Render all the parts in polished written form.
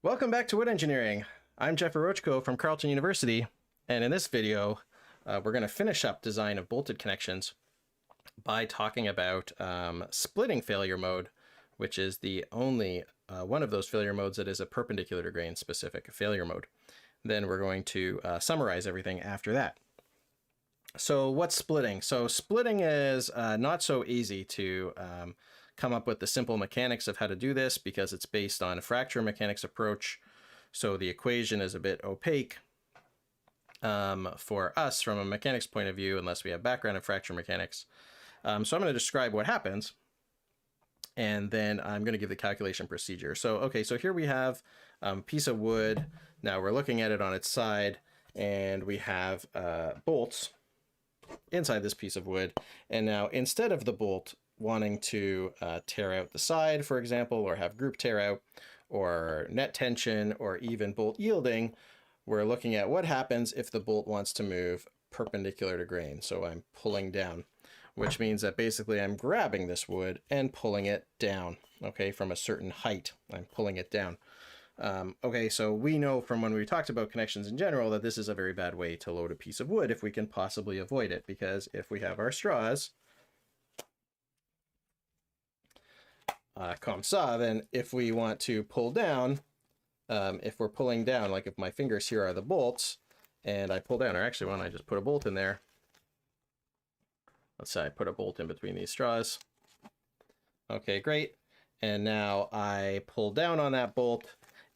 Welcome back to Wood Engineering. I'm Jeff Arochko from Carleton University, and in this video, we're going to finish up design of bolted connections by talking about splitting failure mode, which is the only one of those failure modes that is a perpendicular to grain specific failure mode. Then we're going to summarize everything after that. So what's splitting? So splitting is not so easy to come up with the simple mechanics of how to do this because it's based on a fracture mechanics approach. So the equation is a bit opaque for us from a mechanics point of view, unless we have background in fracture mechanics. So I'm going to describe what happens, and then I'm going to give the calculation procedure. So, okay, so here we have a piece of wood. Now we're looking at it on its side, and we have bolts inside this piece of wood. And now instead of the bolt wanting to tear out the side, for example, or have group tear out, or net tension, or even bolt yielding, we're looking at what happens if the bolt wants to move perpendicular to grain. So I'm pulling down, which means that basically I'm grabbing this wood and pulling it down, okay, from a certain height. I'm pulling it down. Okay, so we know from when we talked about connections in general that this is a very bad way to load a piece of wood if we can possibly avoid it, because if we have our straws, comme ça, then if we want to pull down, if we're pulling down, like if my fingers here are the bolts, and I pull down, or actually why don't I just put a bolt in there? Let's say I put a bolt in between these straws. Okay, great. And now I pull down on that bolt.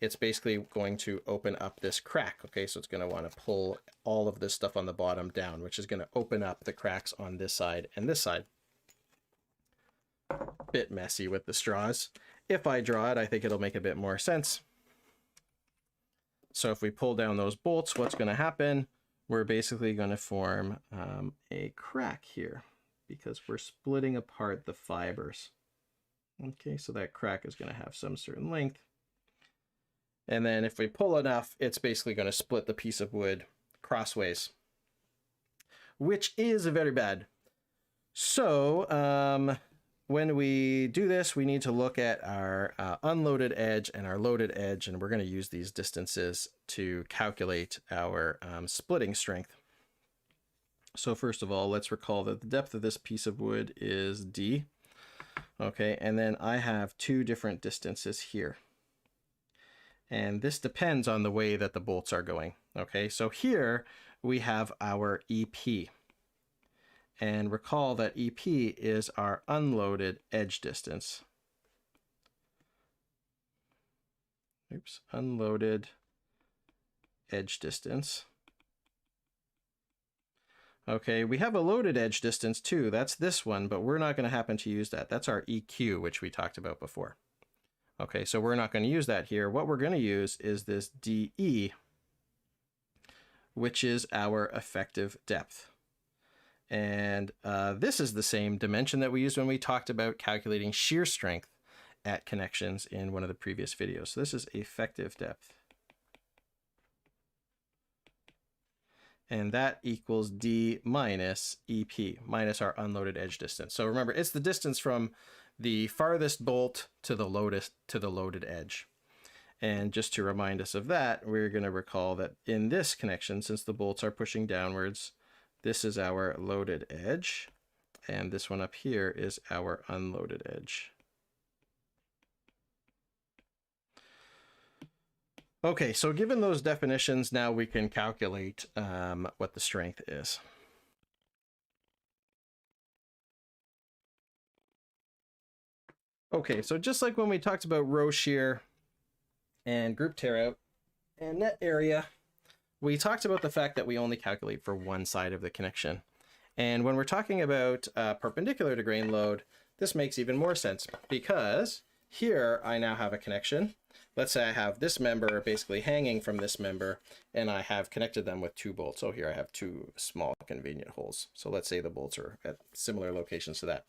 It's basically going to open up this crack. Okay, so it's going to want to pull all of this stuff on the bottom down, which is going to open up the cracks on this side and this side. Bit messy with the straws. If I draw it, I think it'll make a bit more sense. So if we pull down those bolts, what's going to happen? We're basically going to form a crack here because we're splitting apart the fibers. Okay, so that crack is going to have some certain length. And then if we pull enough, it's basically going to split the piece of wood crossways, which is very bad. So when we do this, we need to look at our unloaded edge and our loaded edge, and we're going to use these distances to calculate our splitting strength. So first of all, let's recall that the depth of this piece of wood is D. Okay, and then I have two different distances here. And this depends on the way that the bolts are going. Okay, so here we have our EP. And recall that EP is our unloaded edge distance. Oops, unloaded edge distance. Okay, we have a loaded edge distance too. That's this one, but we're not going to happen to use that. That's our EQ, which we talked about before. Okay, so we're not going to use that here. What we're going to use is this DE, which is our effective depth. And this is the same dimension that we used when we talked about calculating shear strength at connections in one of the previous videos. So this is effective depth. And that equals D minus EP, minus our unloaded edge distance. So remember, it's the distance from the farthest bolt to the loaded edge. And just to remind us of that, we're going to recall that in this connection, since the bolts are pushing downwards, this is our loaded edge, and this one up here is our unloaded edge. Okay, so given those definitions, now we can calculate what the strength is. Okay, so just like when we talked about row shear and group tear out and net area, we talked about the fact that we only calculate for one side of the connection. And when we're talking about perpendicular to grain load, this makes even more sense because here I now have a connection. Let's say I have this member basically hanging from this member, and I have connected them with two bolts. So here I have two small convenient holes. So let's say the bolts are at similar locations to that.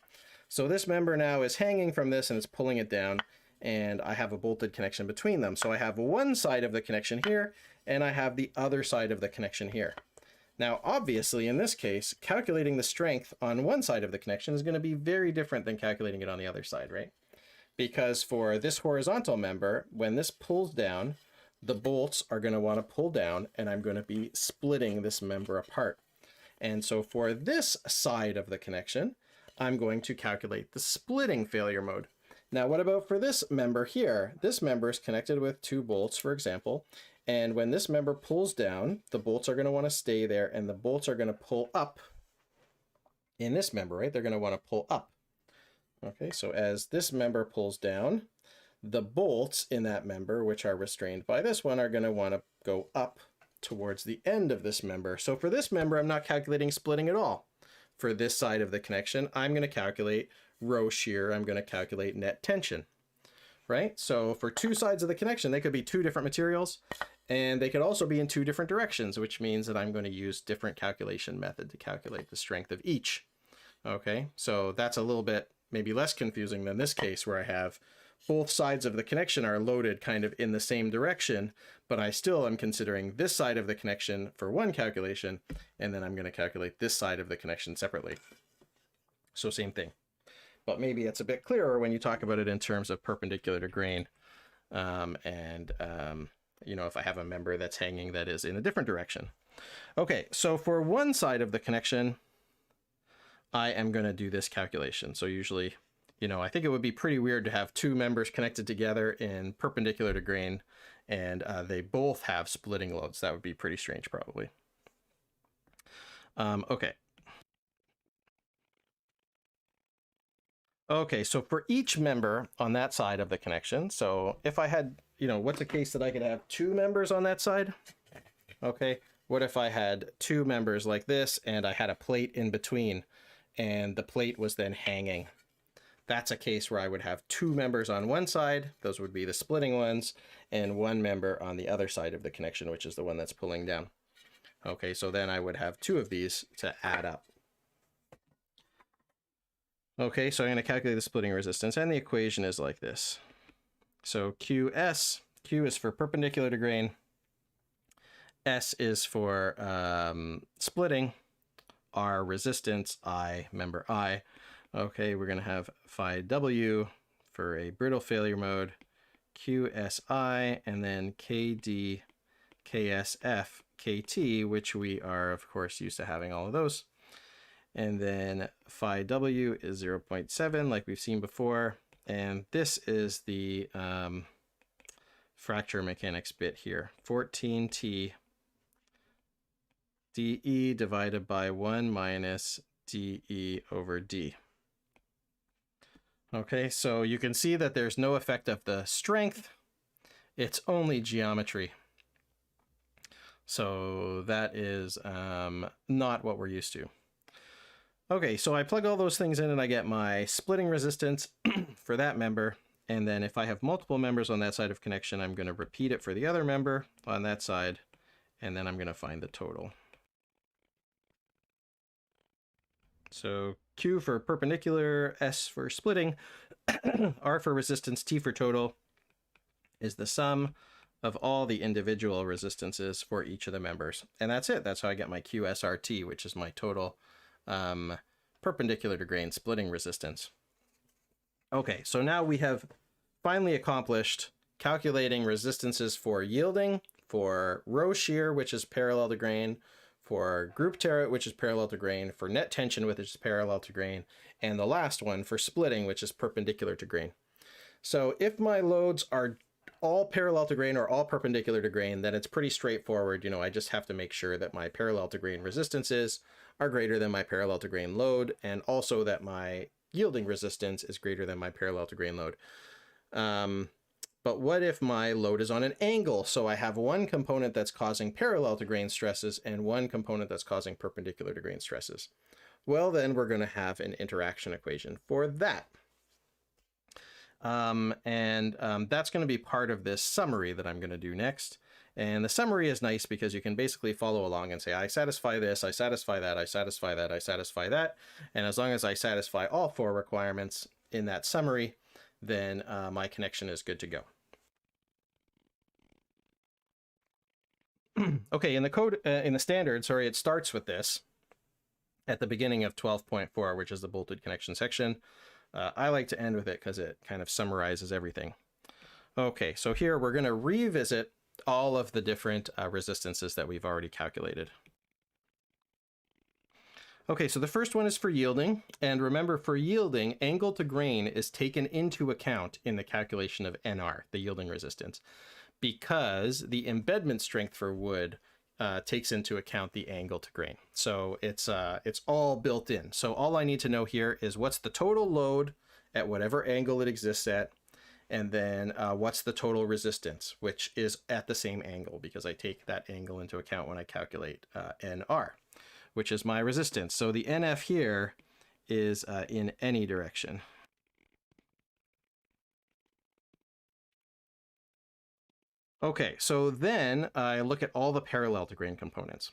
So this member now is hanging from this and it's pulling it down, and I have a bolted connection between them. So I have one side of the connection here, and I have the other side of the connection here. Now, obviously, in this case, calculating the strength on one side of the connection is going to be very different than calculating it on the other side, right? Because for this horizontal member, when this pulls down, the bolts are going to want to pull down, and I'm going to be splitting this member apart. And so for this side of the connection, I'm going to calculate the splitting failure mode. Now, what about for this member here? This member is connected with 2 bolts, for example, and when this member pulls down, the bolts are going to want to stay there, and the bolts are going to pull up in this member, right? They're going to want to pull up. Okay, so as this member pulls down, the bolts in that member, which are restrained by this one, are going to want to go up towards the end of this member. So for this member, I'm not calculating splitting at all. For this side of the connection, I'm going to calculate row shear. I'm going to calculate net tension, right? So for 2 sides of the connection, they could be 2 different materials, and they could also be in 2 different directions, which means that I'm going to use different calculation method to calculate the strength of each. Okay, so that's a little bit maybe less confusing than this case where I have both sides of the connection are loaded kind of in the same direction, but I still am considering this side of the connection for one calculation, and then I'm going to calculate this side of the connection separately. So same thing. But maybe it's a bit clearer when you talk about it in terms of perpendicular to grain. You know, if I have a member that's hanging that is in a different direction. Okay, so for one side of the connection, I am going to do this calculation. So usually, you know, I think it would be pretty weird to have 2 members connected together in perpendicular to grain, and they both have splitting loads. That would be pretty strange, probably. Okay. Okay, so for each member on that side of the connection, so if I had, you know, what's the case that I could have 2 members on that side? Okay, what if I had 2 members like this, and I had a plate in between, and the plate was then hanging? That's a case where I would have 2 members on one side, those would be the splitting ones, and 1 member on the other side of the connection, which is the one that's pulling down. Okay, so then I would have 2 of these to add up. Okay, so I'm going to calculate the splitting resistance, and the equation is like this. So QS, Q is for perpendicular to grain, S is for splitting, R resistance, I member I. Okay, we're going to have phi W for a brittle failure mode, QSI, and then KD, KSF, KT, which we are, of course, used to having all of those. And then phi W is 0.7, like we've seen before. And this is the fracture mechanics bit here, 14T dE divided by 1 minus dE over D. Okay, so you can see that there's no effect of the strength. It's only geometry. So that is not what we're used to. Okay, so I plug all those things in and I get my splitting resistance for that member. And then if I have multiple members on that side of connection, I'm going to repeat it for the other member on that side. And then I'm going to find the total. So Q for perpendicular, S for splitting, R for resistance, T for total is the sum of all the individual resistances for each of the members. And that's it. That's how I get my QSRT, which is my total perpendicular to grain splitting resistance. Okay, so now we have finally accomplished calculating resistances for yielding, for row shear, which is parallel to grain, for group tear, which is parallel to grain, for net tension, which is parallel to grain, and the last one for splitting, which is perpendicular to grain. So if my loads are all parallel to grain or all perpendicular to grain, then it's pretty straightforward. You know, I just have to make sure that my parallel to grain resistances are greater than my parallel to grain load, and also that my yielding resistance is greater than my parallel to grain load. But what if my load is on an angle? So I have one component that's causing parallel to grain stresses and one component that's causing perpendicular to grain stresses. Well, then we're going to have an interaction equation for that. That's going to be part of this summary that I'm going to do next. And the summary is nice because you can basically follow along and say, I satisfy this, I satisfy that, I satisfy that, I satisfy that. And as long as I satisfy all 4 requirements in that summary, then my connection is good to go. Okay, in the code, in the standard, sorry, it starts with this at the beginning of 12.4, which is the bolted connection section. I like to end with it because it kind of summarizes everything. Okay, so here we're going to revisit all of the different resistances that we've already calculated. Okay, so the first one is for yielding. And remember, for yielding, angle to grain is taken into account in the calculation of NR, the yielding resistance, because the embedment strength for wood takes into account the angle to grain. So it's all built in. So all I need to know here is what's the total load at whatever angle it exists at, and then what's the total resistance, which is at the same angle, because I take that angle into account when I calculate NR, which is my resistance. So the NF here is in any direction. Okay, so then I look at all the parallel to grain components.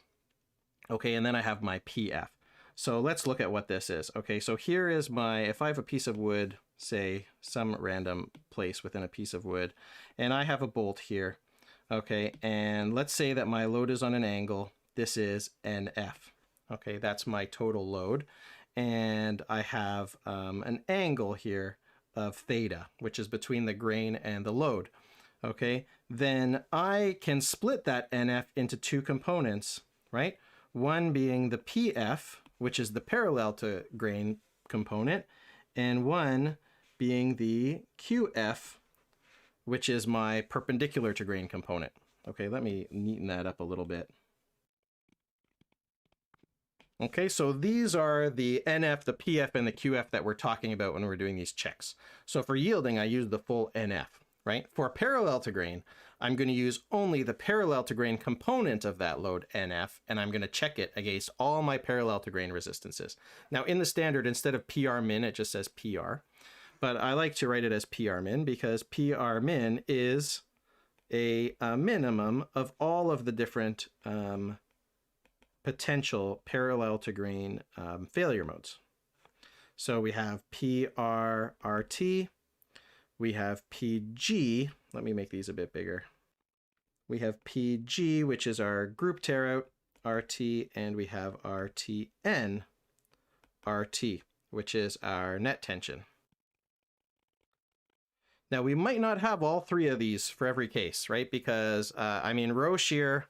Okay, and then I have my PF. So let's look at what this is. Okay, so here is my, if I have a piece of wood, say some random place within a piece of wood, and I have a bolt here. Okay, and let's say that my load is on an angle. This is NF. Okay, that's my total load. And I have an angle here of theta, which is between the grain and the load. Okay, then I can split that NF into two components, right? One being the PF, which is the parallel to grain component, and one being the QF, which is my perpendicular to grain component. Okay, let me neaten that up a little bit. Okay, so these are the NF, the PF, and the QF that we're talking about when we're doing these checks. So for yielding, I use the full NF, right? For parallel to grain, I'm going to use only the parallel to grain component of that load NF, and I'm going to check it against all my parallel to grain resistances. Now in the standard, instead of PR min, it just says PR, but I like to write it as PR min because PR min is a minimum of all of the different potential parallel to grain failure modes. So we have PRRT, we have PG, let me make these a bit bigger. We have PG, which is our group tear out, RT, and we have RTN, RT, which is our net tension. Now we might not have all three of these for every case, right? Because, I mean, row shear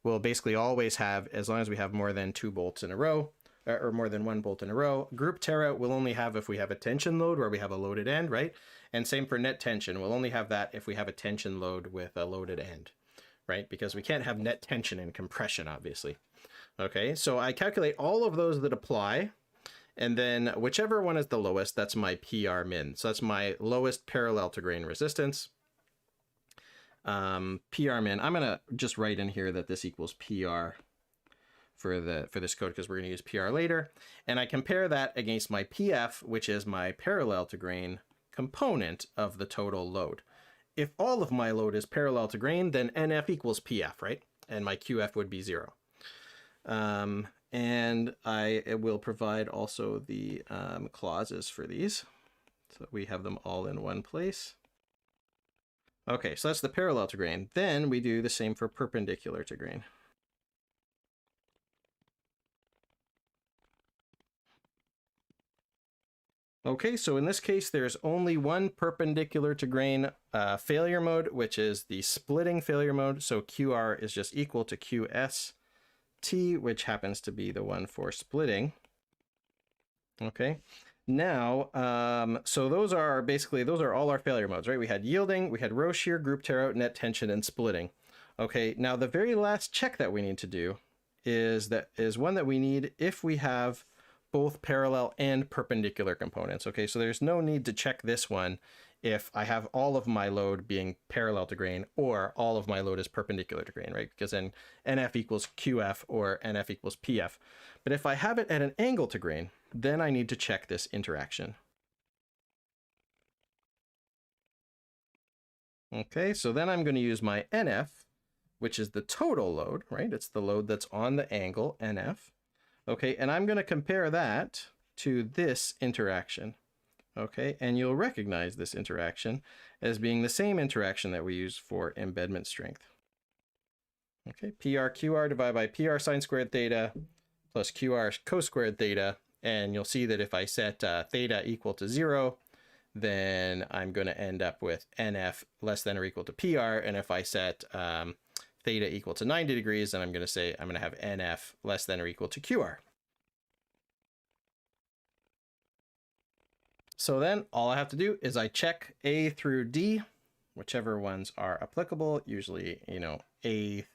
will basically always have, as long as we have more than two bolts in a row, or more than one bolt in a row. Group tear out we'll only have if we have a tension load where we have a loaded end, right? And same for net tension. We'll only have that if we have a tension load with a loaded end, right? Because we can't have net tension in compression, obviously. Okay, so I calculate all of those that apply, and then whichever one is the lowest, that's my PR min. So that's my lowest parallel to grain resistance. PR min, I'm gonna just write in here that this equals PR for this code because we're gonna use PR later. And I compare that against my PF, which is my parallel to grain component of the total load. If all of my load is parallel to grain, then NF equals PF, right? And my QF would be 0. And I will provide also the clauses for these. So we have them all in one place. Okay, so that's the parallel to grain. Then we do the same for perpendicular to grain. Okay, so in this case, there's only one perpendicular to grain failure mode, which is the splitting failure mode. So QR is just equal to QST, which happens to be the one for splitting. Okay, now, so those are all our failure modes, right? We had yielding, we had row shear, group tear out, net tension, and splitting. Okay, now the very last check that we need to do is one that we need if we have both parallel and perpendicular components. Okay, so there's no need to check this one if I have all of my load being parallel to grain or all of my load is perpendicular to grain, right? Because then NF equals QF or NF equals PF. But if I have it at an angle to grain, then I need to check this interaction. Okay, so then I'm going to use my NF, which is the total load, right? It's the load that's on the angle, NF. Okay, and I'm going to compare that to this interaction. Okay, and you'll recognize this interaction as being the same interaction that we use for embedment strength. Okay, PR QR divided by PR sine squared theta plus QR cosquared theta. And you'll see that if I set theta equal to 0, then I'm going to end up with NF less than or equal to PR. And if I set theta equal to 90 degrees, then I'm going to say I'm going to have NF less than or equal to QR. So then all I have to do is I check A through D, whichever ones are applicable. Usually, A,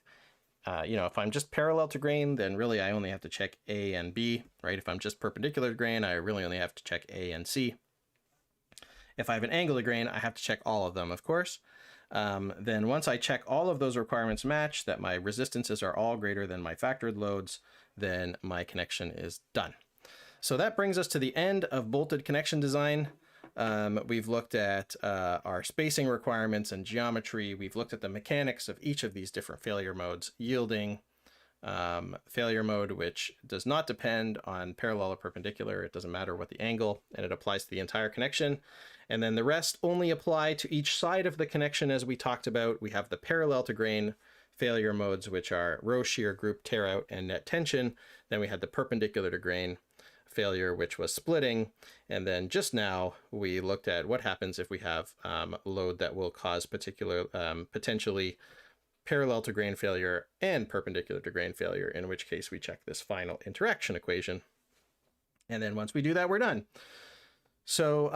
if I'm just parallel to grain, then really I only have to check A and B, right? If I'm just perpendicular to grain, I really only have to check A and C. If I have an angle to grain, I have to check all of them, of course. Then once I check all of those requirements match, that my resistances are all greater than my factored loads, then my connection is done. So that brings us to the end of bolted connection design. We've looked at our spacing requirements and geometry. We've looked at the mechanics of each of these different failure modes: yielding, failure mode, which does not depend on parallel or perpendicular. It doesn't matter what the angle, and it applies to the entire connection. And then the rest only apply to each side of the connection, as we talked about. We have the parallel to grain failure modes, which are row shear, group tear out, and net tension. Then we had the perpendicular to grain failure, which was splitting. And then just now we looked at what happens if we have load that will cause potentially parallel to grain failure and perpendicular to grain failure, in which case we check this final interaction equation. And then once we do that, we're done. So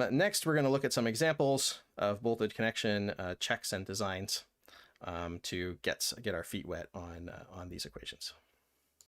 next we're going to look at some examples of bolted connection checks and designs to get our feet wet on these equations.